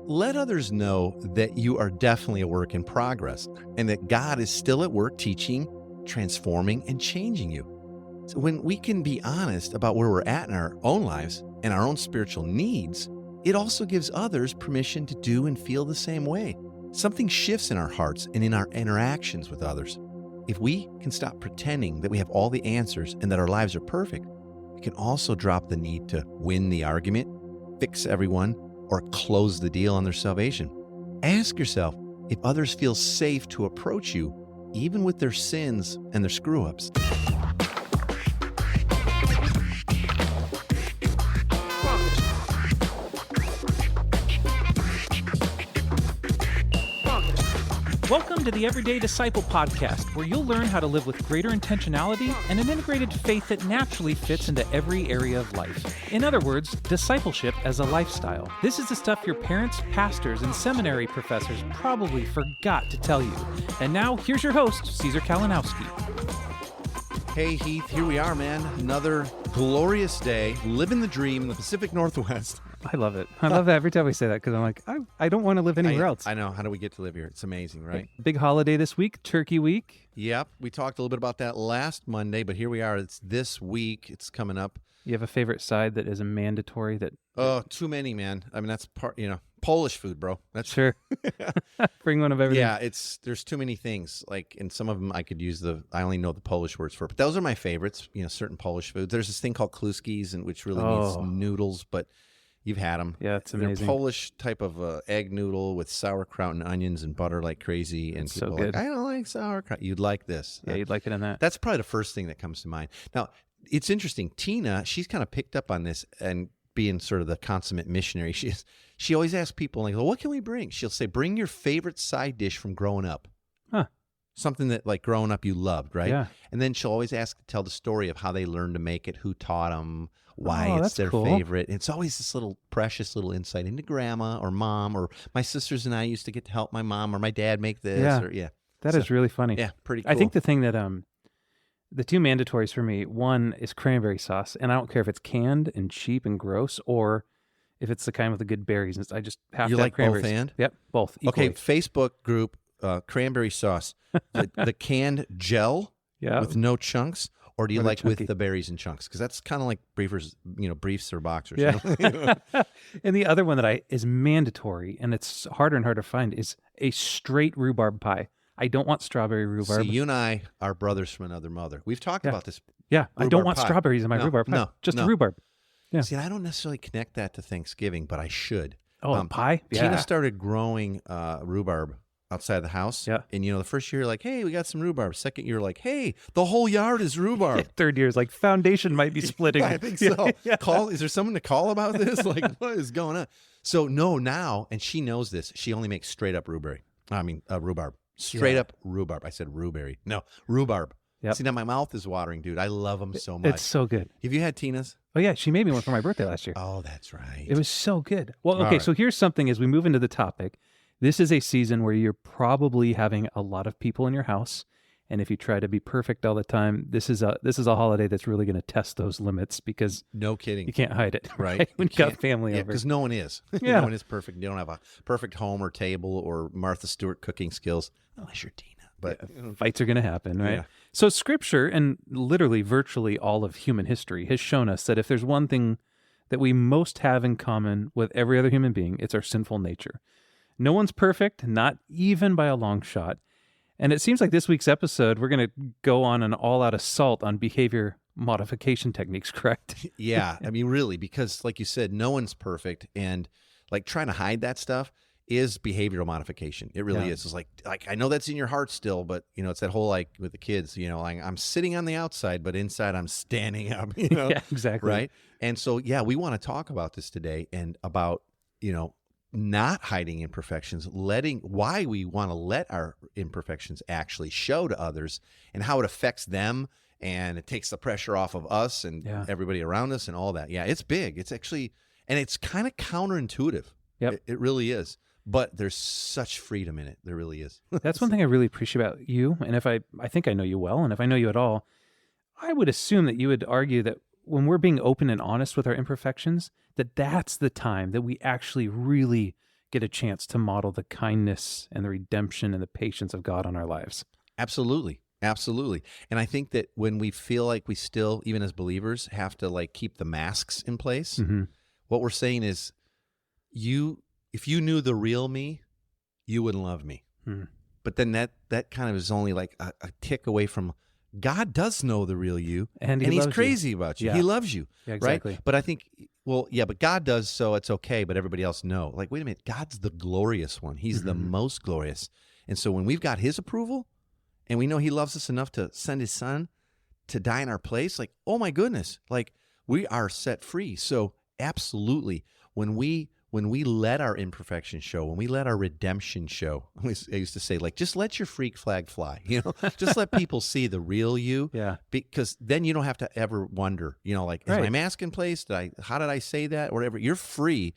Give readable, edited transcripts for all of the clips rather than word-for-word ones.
Let others know that you are definitely a work in progress and that God is still at work teaching, transforming, and changing you. So when we can be honest about where we're at in our own lives and our own spiritual needs, it also gives others permission to do and feel the same way. Something shifts in our hearts and in our interactions with others. If we can stop pretending that we have all the answers and that our lives are perfect, we can also drop the need to win the argument, fix everyone, or close the deal on their salvation. Ask yourself if others feel safe to approach you, even with their sins and their screw-ups. Welcome to the Everyday Disciple Podcast, where you'll learn how to live with greater intentionality and an integrated faith that naturally fits into every area of life. In other words, discipleship as a lifestyle. This is the stuff your parents, pastors, and seminary professors probably forgot to tell you. And now, here's your host, Caesar Kalinowski. Hey Heath, here we are, man. Another glorious day, living the dream in the Pacific Northwest. I love it. I love that every time we say that because I'm like, I don't want to live anywhere else. I know. How do we get to live here? It's amazing, right? Big holiday this week, Turkey Week. Yep. We talked a little bit about that last Monday, but here we are. It's this week. It's coming up. You have a favorite side that is a mandatory that... Oh, too many, man. I mean, that's part, Polish food, bro. That's Sure. Bring one of everything. Yeah, there's too many things. Like, and some of them I could use I only know the Polish words for, but those are my favorites, certain Polish foods. There's this thing called kluskis, which really means noodles, but you've had them. Yeah, it's amazing. They're Polish type of egg noodle with sauerkraut and onions and butter like crazy. And it's people so are good. like, I don't like sauerkraut. You'd like this. Yeah, you'd like it in that. That's probably the first thing that comes to mind. Now, it's interesting. Tina, she's kind of picked up on this and being sort of the consummate missionary. She always asks people, like, well, what can we bring? She'll say, bring your favorite side dish from growing up. Huh. Something that, like, growing up you loved, right? Yeah. And then she'll always ask to tell the story of how they learned to make it, who taught them, why it's their favorite. And it's always this little precious little insight into grandma or mom, or my sisters and I used to get to help my mom or my dad make this. That is really funny. Yeah, pretty cool. I think the thing that the two mandatories for me, one is cranberry sauce, and I don't care if it's canned and cheap and gross or if it's the kind with the good berries. I just have you to like have cranberries. both and? Yep, both. Equally. Okay, Facebook group, cranberry sauce, the canned gel with no chunks, or do you like with the berries and chunks? Because that's kind of like briefs or boxers. Yeah. And the other one that is mandatory, and it's harder and harder to find, is a straight rhubarb pie. I don't want strawberry rhubarb. See, you and I are brothers from another mother. We've talked about this. Yeah, I don't want strawberries in my rhubarb pie. No, just rhubarb. Yeah. See, I don't necessarily connect that to Thanksgiving, but I should. Oh, pie? Yeah. Tina started growing rhubarb outside the house. Yeah. And, the first year, like, hey, we got some rhubarb. Second year, like, hey, the whole yard is rhubarb. Third year is like, foundation might be splitting. I think so. Yeah. Is there someone to call about this? Like, what is going on? So, no, now, and she knows this, she only makes straight up rhubarb. Straight up rhubarb. I said rhubarb. No, rhubarb. Yep. See, now my mouth is watering, dude. I love them so much. It's so good. Have you had Tina's? Oh, yeah. She made me one for my birthday last year. Oh, that's right. It was so good. Well, okay, so here's something as we move into the topic. This is a season where you're probably having a lot of people in your house. And if you try to be perfect all the time, this is a holiday that's really going to test those limits because no kidding, you can't hide it, right? When you got family over, because no one is. Yeah. No one is perfect. You don't have a perfect home or table or Martha Stewart cooking skills unless you're Tina. But fights are going to happen, right? Yeah. So Scripture and literally virtually all of human history has shown us that if there's one thing that we most have in common with every other human being, it's our sinful nature. No one's perfect, not even by a long shot. And it seems like this week's episode, we're going to go on an all-out assault on behavior modification techniques, correct? Yeah, I mean, really, because like you said, no one's perfect. And like trying to hide that stuff is behavioral modification. It really is. It's like I know that's in your heart still, but, it's that whole, like with the kids, like I'm sitting on the outside, but inside I'm standing up, Yeah, exactly. Right? And so, yeah, we want to talk about this today and about, not hiding imperfections, why we want to let our imperfections actually show to others and how it affects them, and it takes the pressure off of us and everybody around us and all that. Yeah, it's big. It's actually, and it's kind of counterintuitive. Yep. It really is. But there's such freedom in it. There really is. That's one thing I really appreciate about you. And if I think I know you well, and if I know you at all, I would assume that you would argue that when we're being open and honest with our imperfections, that's the time that we actually really get a chance to model the kindness and the redemption and the patience of God on our lives. Absolutely. Absolutely. And I think that when we feel like we still, even as believers, have to like keep the masks in place, what we're saying is if you knew the real me, you wouldn't love me. But then that kind of is only like a tick away from God does know the real you, and he's crazy about you. Yeah. He loves you, exactly. right? But I think, well, yeah, but God does, so it's okay, but everybody else no. Like, wait a minute, God's the glorious one. He's the most glorious. And so when we've got his approval and we know he loves us enough to send his son to die in our place, like, oh my goodness, like we are set free. So absolutely, when we let our imperfection show, when we let our redemption show, I used to say, like, just let your freak flag fly, just let people see the real you. Yeah. Because then you don't have to ever wonder, like, is my mask in place? How did I say that? Or whatever. You're free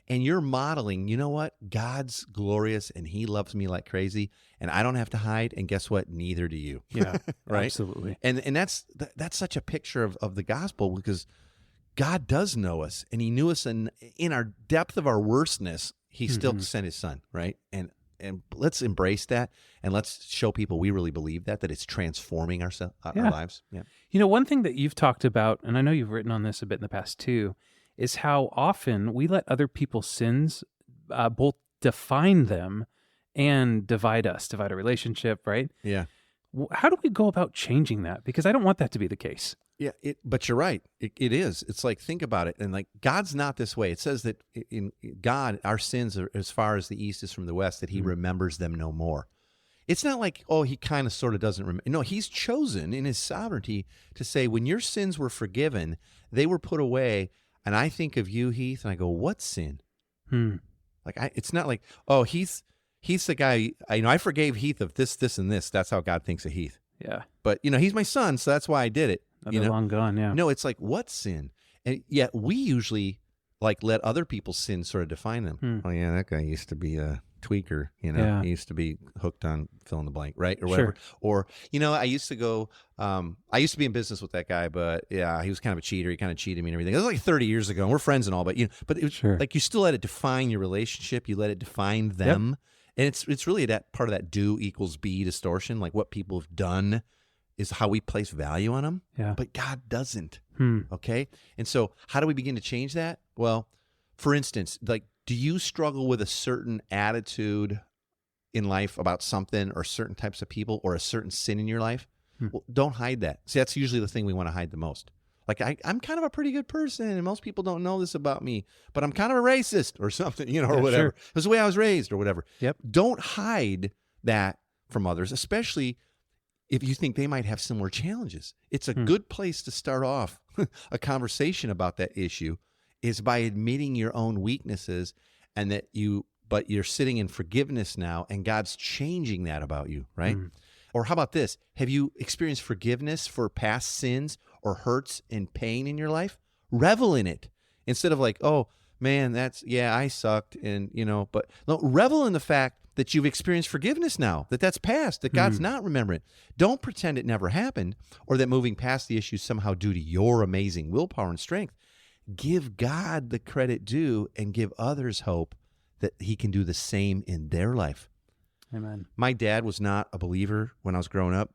and you're modeling, you know what? God's glorious and he loves me like crazy and I don't have to hide. And guess what? Neither do you. Yeah, right. Absolutely. And that's such a picture of the gospel, because God does know us, and he knew us in our depth of our worstness. He still sent his son, right? And let's embrace that, and let's show people we really believe that it's transforming our lives. Yeah. One thing that you've talked about, and I know you've written on this a bit in the past too, is how often we let other people's sins both define them and divide a relationship, right? Yeah. How do we go about changing that? Because I don't want that to be the case. Yeah, but you're right. It is. It's like, think about it. And like, God's not this way. It says that in God, our sins are as far as the east is from the west, that he remembers them no more. It's not like, oh, he kind of sort of doesn't remember. No, he's chosen in his sovereignty to say, when your sins were forgiven, they were put away. And I think of you, Heath, and I go, what sin? Like, it's not like, oh, he's the guy, I forgave Heath of this, and this. That's how God thinks of Heath. Yeah. But, he's my son, so that's why I did it. They're long gone, yeah. No, it's like, what sin? And yet we usually like let other people's sins sort of define them. Oh yeah, that guy used to be a tweaker, Yeah. He used to be hooked on fill in the blank, right? Or whatever. Sure. Or, I used to go, I used to be in business with that guy, but yeah, he was kind of a cheater. He kind of cheated me and everything. It was like 30 years ago, and we're friends and all, but but it was like, you still let it define your relationship. You let it define them. Yep. And it's really that part of that do equals be distortion, like what people have done is how we place value on them. Yeah. But God doesn't. Okay? And so how do we begin to change that? Well, for instance, like, do you struggle with a certain attitude in life about something or certain types of people or a certain sin in your life? Well, don't hide that. See, that's usually the thing we want to hide the most. Like, I'm kind of a pretty good person, and most people don't know this about me, but I'm kind of a racist or something, or whatever. Sure. It was the way I was raised or whatever. Yep. Don't hide that from others, especially if you think they might have similar challenges. It's a good place to start off a conversation about that issue, is by admitting your own weaknesses, and that but you're sitting in forgiveness now, and God's changing that about you, right? Or how about this? Have you experienced forgiveness for past sins or hurts and pain in your life? Revel in it. Instead of like, oh man, I sucked. And but no, revel in the fact that you've experienced forgiveness now, that's past, that God's not remembering. Don't pretend it never happened, or that moving past the issue is somehow due to your amazing willpower and strength. Give God the credit due and give others hope that he can do the same in their life. Amen. My dad was not a believer when I was growing up.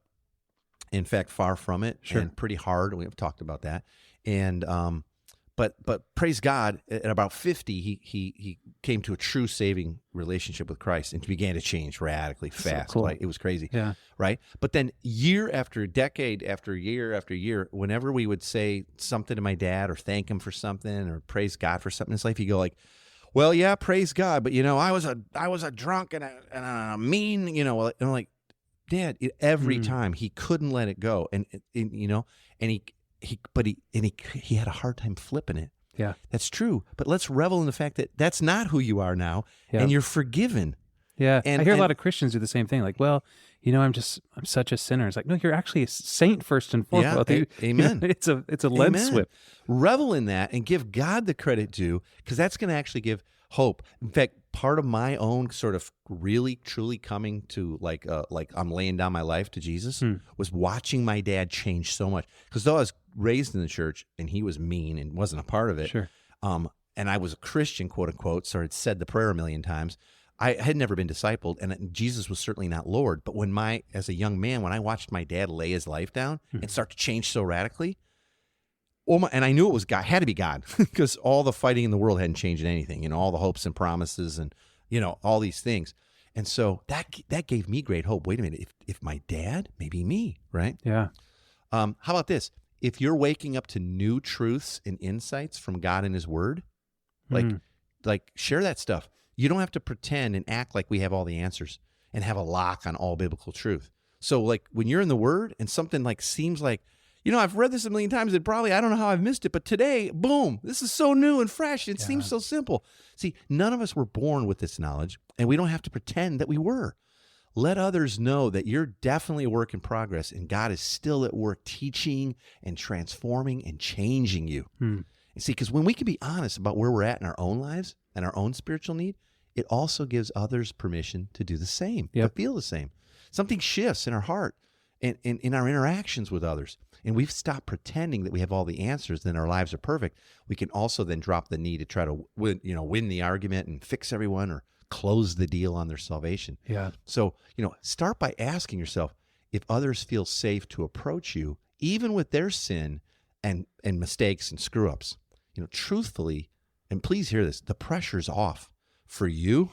In fact, far from it, and pretty hard. We have talked about that. And but praise God, at about 50, he came to a true saving relationship with Christ and began to change radically fast. So cool. Like, it was crazy. Yeah. Right. But then year after decade after year after year, whenever we would say something to my dad or thank him for something or praise God for something in his life, he'd go like, well, yeah, praise God, but I was a drunk and a mean, and I'm like, Dad, every time he couldn't let it go, and he had a hard time flipping it. Yeah, that's true. But let's revel in the fact that that's not who you are now, and you're forgiven. Yeah, and I hear a lot of Christians do the same thing. Like, well, I'm such a sinner. It's like, no, you're actually a saint first and foremost. Yeah, amen. It's a lead swip. Revel in that and give God the credit due, because that's going to actually give hope. In fact, part of my own sort of really truly coming to like I'm laying down my life to Jesus was watching my dad change so much. Because though I was raised in the church and he was mean and wasn't a part of it, and I was a Christian, quote unquote, so I'd said the prayer a million times. I had never been discipled, and Jesus was certainly not Lord. But as a young man, when I watched my dad lay his life down and start to change so radically, and I knew it was God, had to be God, because all the fighting in the world hadn't changed anything, all the hopes and promises and, all these things. And so that gave me great hope. Wait a minute, if my dad, maybe me, right? Yeah. How about this? If you're waking up to new truths and insights from God and His Word, like share that stuff. You don't have to pretend and act like we have all the answers and have a lock on all biblical truth. So like when you're in the Word and something like seems like, I've read this a million times and probably I don't know how I've missed it, but today, boom, this is so new and fresh. It seems so simple. See, none of us were born with this knowledge, and we don't have to pretend that we were. Let others know that you're definitely a work in progress, and God is still at work teaching and transforming and changing you. And see, because when we can be honest about where we're at in our own lives and our own spiritual need, it also gives others permission to do the same, to feel the same. Something shifts in our heart and in our interactions with others. And we've stopped pretending that we have all the answers, then our lives are perfect. We can also then drop the need to try to win the argument and fix everyone or close the deal on their salvation. Yeah. So, start by asking yourself if others feel safe to approach you, even with their sin and mistakes and screw-ups. Truthfully, and please hear this, the pressure's off for you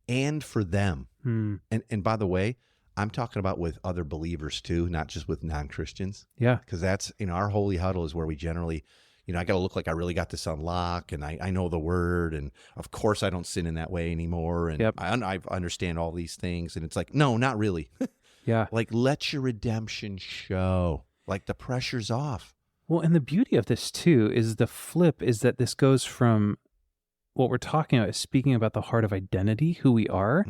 and for them. And by the way, I'm talking about with other believers too, not just with non-Christians. Yeah. Because that's, our holy huddle is where we generally, I got to look like I really got this on lock and I know the Word. And of course I don't sin in that way anymore. And I understand all these things. And it's like, no, not really. Yeah. Like, let your redemption show. Like, the pressure's off. Well, and the beauty of this too is the flip is that this goes from what we're talking about is speaking about the heart of identity, who we are,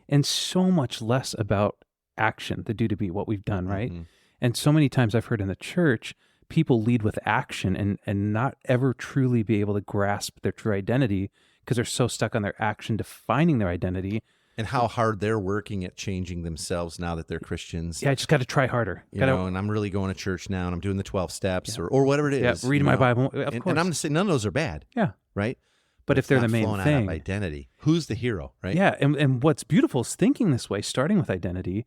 and so much less about action, the do to be, what we've done, right? And so many times I've heard in the church, people lead with action and not ever truly be able to grasp their true identity because they're so stuck on their action defining their identity. And how hard they're working at changing themselves now that they're Christians. Yeah, I just got to try harder. And I'm really going to church now, and I'm doing the 12 steps or whatever it is. Yeah, reading my Bible, of course. And I'm going to say none of those are bad. Yeah. Right? But if they're the main thing. Out of identity. Who's the hero, right? Yeah, and what's beautiful is thinking this way, starting with identity,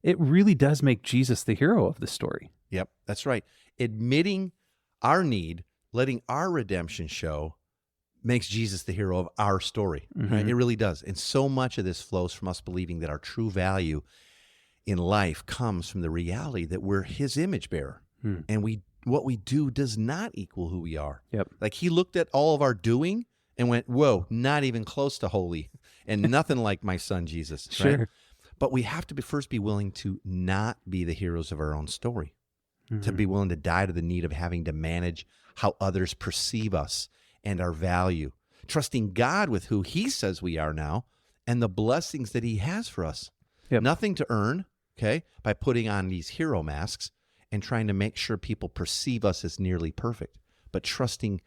it really does make Jesus the hero of the story. Yep, that's right. Admitting our need, letting our redemption show, makes Jesus the hero of our story. Right? It really does. And so much of this flows from us believing that our true value in life comes from the reality that we're His image bearer. And what we do does not equal who we are. Yep. Like, He looked at all of our doing and went, whoa, not even close to holy and nothing like my son Jesus. Sure. Right? But we have to first be willing to not be the heroes of our own story, to be willing to die to the need of having to manage how others perceive us and our value, trusting God with who He says we are now and the blessings that He has for us. Yep. Nothing to earn, okay, by putting on these hero masks and trying to make sure people perceive us as nearly perfect, but trusting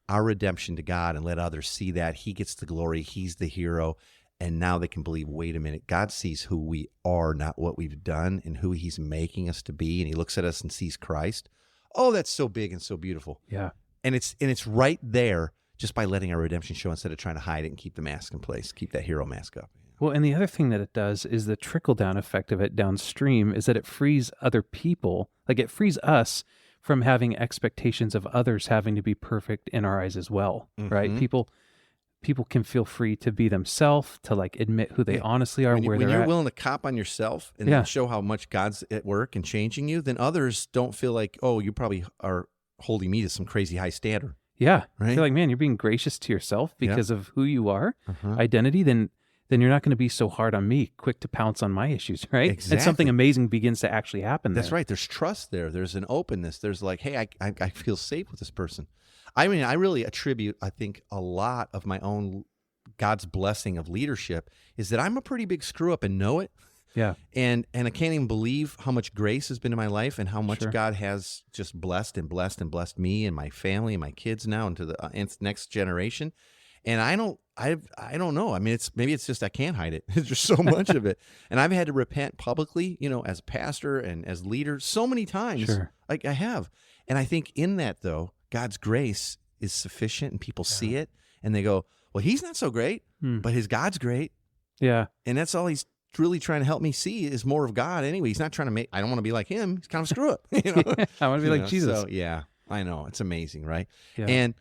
our redemption to God and let others see that He gets the glory, He's the hero, and now they can believe, wait a minute, God sees who we are, not what we've done, and who He's making us to be, and He looks at us and sees Christ. Oh, that's so big and so beautiful. Yeah. And it's right there just by letting our redemption show instead of trying to hide it and keep the mask in place, keep that hero mask up. Well, and the other thing that it does is the trickle-down effect of it downstream is that it frees other people, like it frees us from having expectations of others having to be perfect in our eyes as well, right? People can feel free to be themselves, to like admit who they honestly are, when you're willing to cop on yourself and show how much God's at work and changing you, then others don't feel like, oh, you probably are holding me to some crazy high standard. Yeah. Right? I feel like, man, you're being gracious to yourself because of who you are, identity, then you're not going to be so hard on me, quick to pounce on my issues, right? Exactly. And something amazing begins to actually happen there. That's right. There's trust there. There's an openness. There's like, hey, I feel safe with this person. I mean, I really attribute, I think, a lot of my own God's blessing of leadership is that I'm a pretty big screw up and know it. Yeah. And I can't even believe how much grace has been in my life and how much God has just blessed me and my family and my kids now into the next generation. And I don't know. I mean, maybe it's just I can't hide it. There's just so much of it. And I've had to repent publicly, as a pastor and as leader so many times. Like I have. And I think in that, though, God's grace is sufficient and people see it. and they go, well, he's not so great, but his God's great. Yeah. And that's all he's really trying to help me see is more of God anyway. He's not trying to make, I don't want to be like him. He's kind of screw up. You know? I want to be like Jesus. So, yeah, I know. It's amazing, right? Yeah. And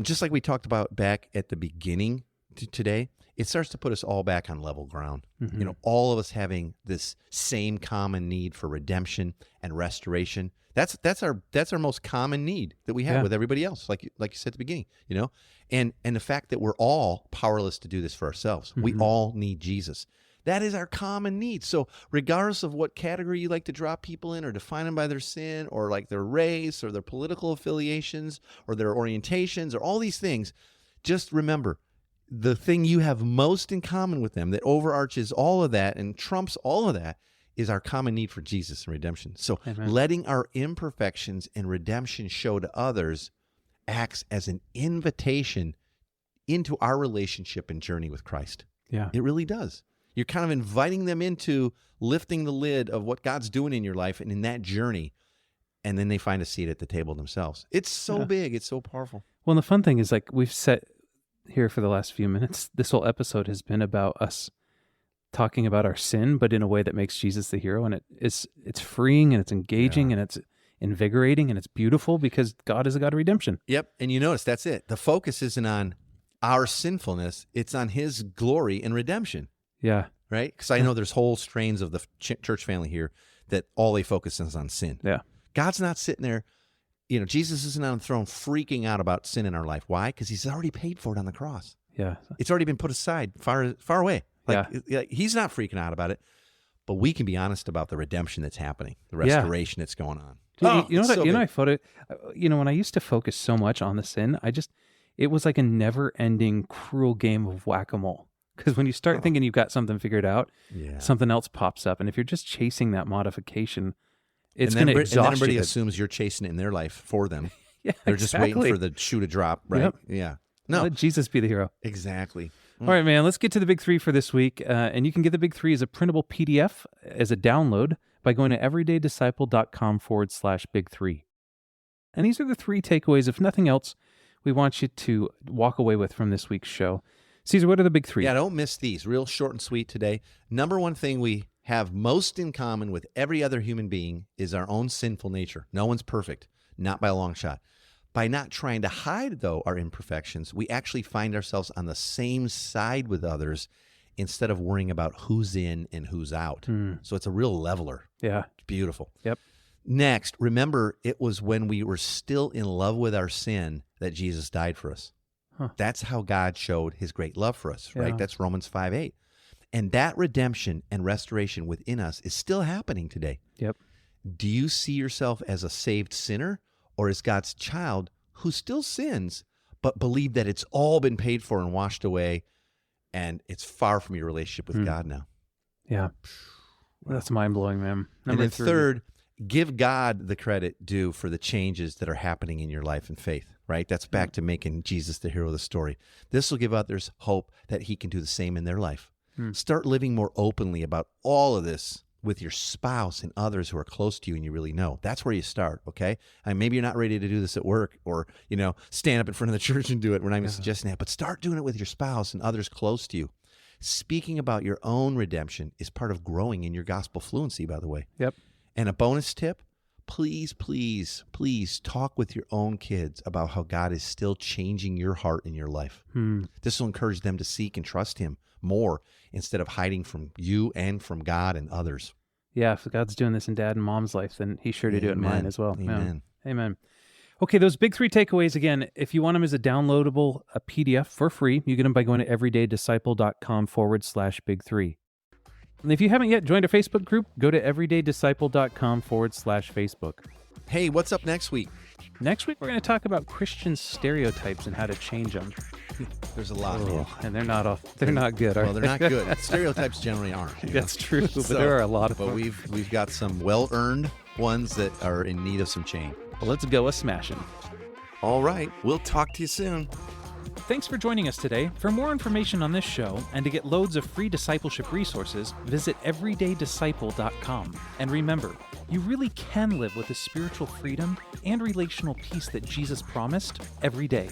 just like we talked about back at the beginning today, it starts to put us all back on level ground. Mm-hmm. You know, all of us having this same common need for redemption and restoration. That's our most common need that we have with everybody else, like you said at the beginning, you know, and the fact that we're all powerless to do this for ourselves. Mm-hmm. We all need Jesus. That is our common need. So regardless of what category you like to drop people in or define them by their sin or like their race or their political affiliations or their orientations or all these things, just remember, the thing you have most in common with them that overarches all of that and trumps all of that is our common need for Jesus and redemption. So letting our imperfections and redemption show to others acts as an invitation into our relationship and journey with Christ. Yeah. It really does. You're kind of inviting them into lifting the lid of what God's doing in your life and in that journey, and then they find a seat at the table themselves. It's so big. It's so powerful. Well, and the fun thing is, like we've said here for the last few minutes, this whole episode has been about us talking about our sin, but in a way that makes Jesus the hero. And it's freeing and it's engaging and it's invigorating and it's beautiful because God is a God of redemption. Yep. And you notice that's it. The focus isn't on our sinfulness. It's on his glory and redemption. Yeah. Right? Because I know there's whole strains of the church family here that all they focus is on sin. Yeah. God's not sitting there. You know, Jesus isn't on the throne freaking out about sin in our life. Why? Because he's already paid for it on the cross. Yeah. It's already been put aside far away. Like, he's not freaking out about it, but we can be honest about the redemption that's happening, the restoration that's going on. When I used to focus so much on the sin, it was like a never-ending cruel game of whack-a-mole. Because when you start thinking you've got something figured out, something else pops up. And if you're just chasing that modification, it's going to exhaust you. And then everybody assumes you're chasing it in their life for them. They're just waiting for the shoe to drop, right? Yep. Yeah. No. Let Jesus be the hero. Exactly. All right, man, let's get to the big three for this week. And you can get the big three as a printable PDF as a download by going to everydaydisciple.com/big3. And these are the three takeaways, if nothing else, we want you to walk away with from this week's show. Caesar, what are the big three? Yeah, don't miss these. Real short and sweet today. Number one thing we have most in common with every other human being is our own sinful nature. No one's perfect, not by a long shot. By not trying to hide, though, our imperfections, we actually find ourselves on the same side with others instead of worrying about who's in and who's out. So it's a real leveler. Yeah. It's beautiful. Yep. Next, remember, it was when we were still in love with our sin that Jesus died for us. That's how God showed his great love for us, right? That's Romans 5:8. And that redemption and restoration within us is still happening today. Yep. Do you see yourself as a saved sinner or as God's child who still sins, but believe that it's all been paid for and washed away, and it's far from your relationship with God now? Yeah. That's mind-blowing, man. Number third, give God the credit due for the changes that are happening in your life and faith, right? That's back to making Jesus the hero of the story. This will give others hope that he can do the same in their life. Start living more openly about all of this with your spouse and others who are close to you and you really know. That's where you start, okay? And maybe you're not ready to do this at work or, stand up in front of the church and do it. We're not even suggesting that, but start doing it with your spouse and others close to you. Speaking about your own redemption is part of growing in your gospel fluency, by the way. Yep. And a bonus tip, please, please, please talk with your own kids about how God is still changing your heart and your life. This will encourage them to seek and trust him more instead of hiding from you and from God and others. Yeah, if God's doing this in dad and mom's life, then he's sure to do it in mine as well. Amen. Yeah. Amen. Okay, those big three takeaways, again, if you want them as a downloadable PDF for free, you get them by going to everydaydisciple.com/big3. And if you haven't yet joined our Facebook group, go to everydaydisciple.com/Facebook. Hey, what's up next week? Next week, we're going to talk about Christian stereotypes and how to change them. There's a lot. And they're not good. Well, they're not good. Stereotypes generally aren't. That's true, but there are a lot of them. But we've got some well-earned ones that are in need of some change. Well, let's go a smashing. All right. We'll talk to you soon. Thanks for joining us today. For more information on this show and to get loads of free discipleship resources, visit everydaydisciple.com. And remember, you really can live with the spiritual freedom and relational peace that Jesus promised every day.